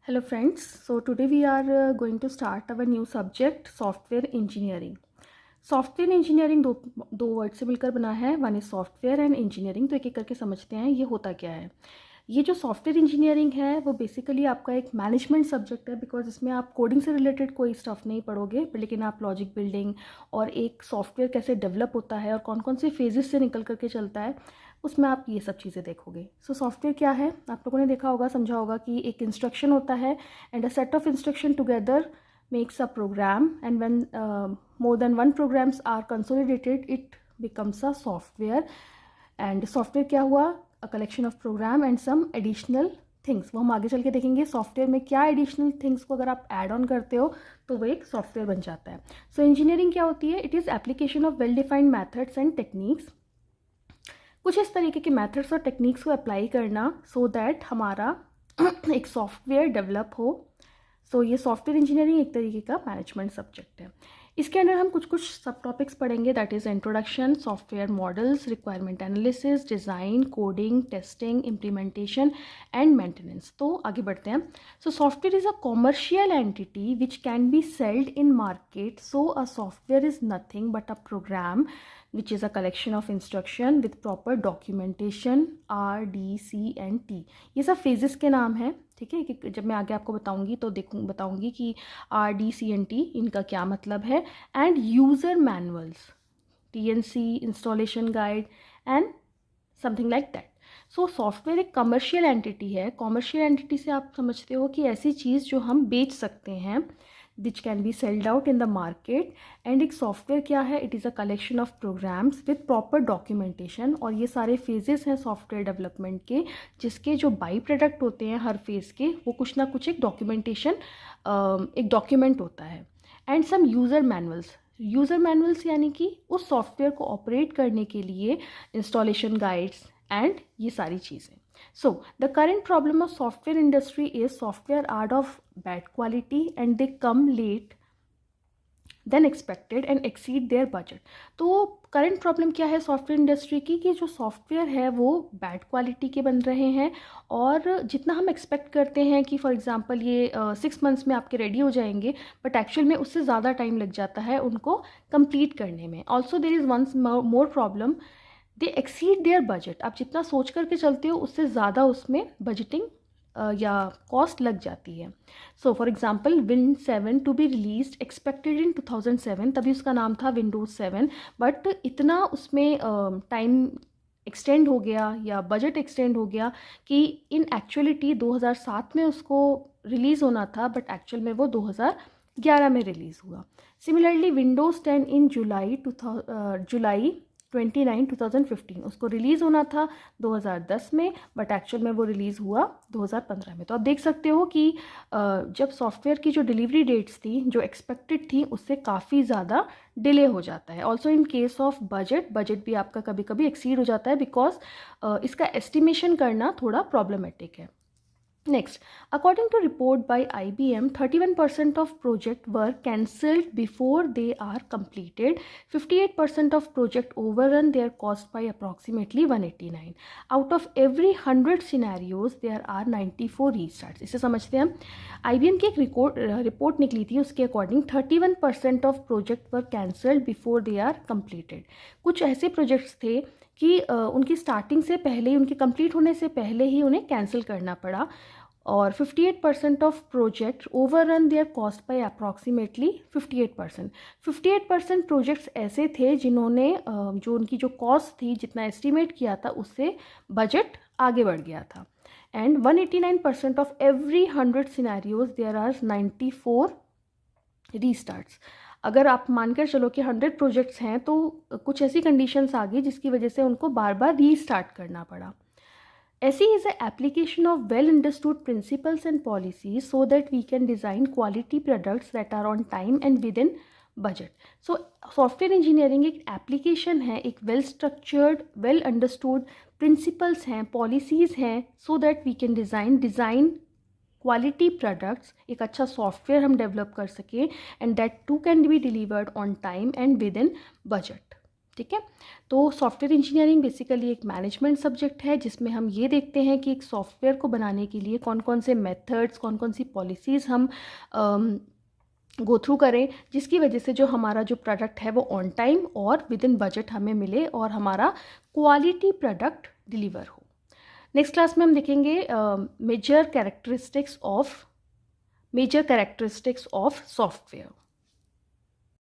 Hello friends, so today we are going to start our new subject software engineering. Software engineering दो word से मिलकर बना है. One is software and engineering. तो एक एक करके समझते हैं ये होता क्या है. ये जो सॉफ्टवेयर इंजीनियरिंग है वो बेसिकली आपका एक मैनेजमेंट सब्जेक्ट है, बिकॉज इसमें आप कोडिंग से रिलेटेड कोई स्टफ नहीं पढ़ोगे, लेकिन आप लॉजिक बिल्डिंग और एक सॉफ्टवेयर कैसे डेवलप होता है और कौन कौन से फेजेस से निकल करके चलता है उसमें आप ये सब चीज़ें देखोगे. सो सॉफ्टवेयर क्या है आप लोगों ने देखा होगा, समझा होगा कि एक इंस्ट्रक्शन होता है and a set of instruction together makes a program, and when more than one programs are consolidated it becomes a software. and software क्या हुआ, a collection of program and some additional things. वो हम आगे चल के देखेंगे software में क्या एडिशनल थिंग्स को अगर आप ऐड ऑन करते हो तो वो एक सॉफ्टवेयर बन जाता है. सो इंजीनियरिंग क्या होती है, it is application of well defined methods and techniques. कुछ इस तरीके के मैथड्स और टेक्निक्स को अप्लाई करना सो दैट हमारा एक सॉफ्टवेयर डेवलप हो. सो ये सॉफ्टवेयर इंजीनियरिंग एक तरीके का मैनेजमेंट सब्जेक्ट है. इसके अंदर हम कुछ सब टॉपिक्स पढ़ेंगे, that is introduction, software models, requirement analysis, design, coding, testing, implementation and maintenance. तो आगे बढ़ते हैं. So software is a commercial entity which can be sold in market. So a software is nothing but a program which is a collection of instruction with proper documentation, R, D, C and T. ये सब phases के नाम हैं, ठीक है. कि जब मैं आगे आपको बताऊंगी तो बताऊंगी कि R, D, C and T इनका क्या मतलब है. End user manuals, TNC, installation guide and something like that. So software एक कमर्शियल एंटिटी है. कमर्शियल एंटिटी से आप समझते हो कि ऐसी चीज़ जो हम बेच सकते हैं, which can be sold out in the market. And एक सॉफ्टवेयर क्या है, it is a collection of programs with proper documentation. और ये सारे फेजेस हैं सॉफ्टवेयर डेवलपमेंट के, जिसके जो बाई प्रोडक्ट होते हैं हर फेज़ के, वो कुछ ना कुछ एक डॉक्यूमेंटेशन एक डॉक्यूमेंट होता है. And some user manuals. User manuals यानी कि उस सॉफ्टवेयर को ऑपरेट करने के लिए इंस्टॉलेशन गाइड्स एंड ये सारी चीज़ें. So the current problem of software industry is software are of bad quality and they come late than expected and exceed their budget. तो करंट प्रॉब्लम क्या है सॉफ्टवेयर इंडस्ट्री की, कि जो सॉफ्टवेयर है वो बैड क्वालिटी के बन रहे हैं और जितना हम एक्सपेक्ट करते हैं कि फॉर एग्जांपल ये 6 मंथ्स में आपके रेडी हो जाएंगे, बट एक्चुअल में उससे ज़्यादा टाइम लग जाता है उनको कंप्लीट करने में. Also there is once more problem, they exceed their budget. आप जितना सोच करके चलते हो उससे ज़्यादा उसमें बजटिंग या कॉस्ट लग जाती है. So for example win 7 to be released expected in 2007, तभी उसका नाम था विंडोज़ 7, बट इतना उसमें टाइम एक्सटेंड हो गया या बजट एक्सटेंड हो गया कि इन एक्चुअलिटी 2007 में उसको रिलीज़ होना था, बट एक्चुअल में वो 2011 में रिलीज़ हुआ. सिमिलरली विंडोज़ 10 इन जुलाई 29 2015 उसको रिलीज़ होना था 2010 में, बट एक्चुअल में वो रिलीज़ हुआ 2015 में. तो आप देख सकते हो कि जब सॉफ्टवेयर की जो डिलीवरी डेट्स थी जो एक्सपेक्टेड थी उससे काफ़ी ज़्यादा डिले हो जाता है. Also in case of budget भी आपका कभी कभी एक्सीड हो जाता है, बिकॉज इसका एस्टिमेशन करना थोड़ा प्रॉब्लमेटिक है. Next, according to report by IBM, 31% of project were cancelled before they are completed. 58% of project overrun their cost by approximately 189. Out of every 100 scenarios, there are 94 restarts. इसे समझते हैं हम. IBM की एक report निकली थी, उसके according 31% of project were cancelled before they are completed. कुछ ऐसे प्रोजेक्ट्स थे कि उनकी स्टार्टिंग से पहले ही, उनके कंप्लीट होने से पहले ही उन्हें कैंसिल करना पड़ा. और 58% of project over run there cost by approximately 58%. 58% projects ऐसे थे जिन्होंने जो उनकी जो कॉस्ट थी, जितना एस्टिमेट किया था उससे बजट आगे बढ़ गया था. And 189% of every 100 scenarios there are 94 restarts. अगर आप मानकर चलो कि 100 प्रोजेक्ट्स हैं तो कुछ ऐसी कंडीशंस आ गई जिसकी वजह से उनको बार बार रीस्टार्ट करना पड़ा. SE is an application of well understood principles and policies so that we can design quality products that are on time and within budget. So software engineering एक application है, एक well structured, well understood principles हैं, policies हैं, so that we can design quality products, एक अच्छा software हम develop कर सकें, and that too can be delivered on time and within budget. ठीक है। तो सॉफ्टवेयर इंजीनियरिंग बेसिकली एक मैनेजमेंट सब्जेक्ट है जिसमें हम ये देखते हैं कि एक सॉफ्टवेयर को बनाने के लिए कौन कौन से मेथड्स, कौन कौन सी पॉलिसीज़ हम गो थ्रू करें, जिसकी वजह से जो हमारा जो प्रोडक्ट है वो ऑन टाइम और विद इन बजट हमें मिले और हमारा क्वालिटी प्रोडक्ट डिलीवर हो। नेक्स्ट क्लास में हम देखेंगे मेजर कैरेक्टरिस्टिक्स ऑफ सॉफ्टवेयर।